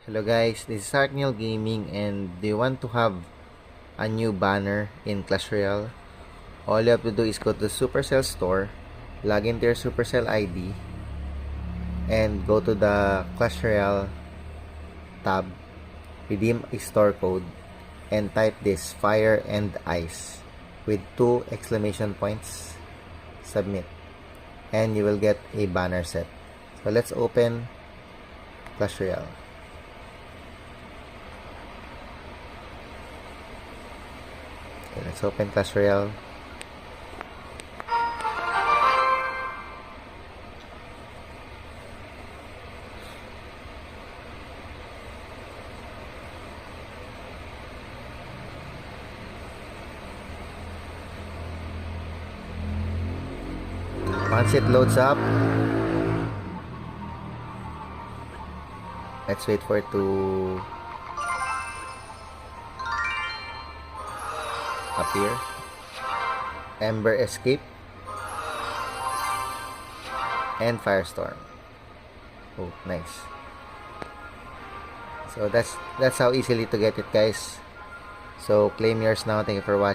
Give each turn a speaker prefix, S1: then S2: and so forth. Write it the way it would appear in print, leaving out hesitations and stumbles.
S1: Hello guys, this is Arkneil Gaming, and do you want to have a new banner in Clash Royale? All you have to do is go to Supercell store, log into your Supercell ID, and go to the Clash Royale tab, redeem a store code, and type this Fire and Ice with 2 exclamation points, submit, and you will get a banner set. So let's open Clash Royale. Okay, let's open Clash Royale. Once it loads up, let's wait for it to appear. Ember Escape and Firestorm. Oh, nice. So that's how easily to get it, guys. So claim yours now. Thank you for watching.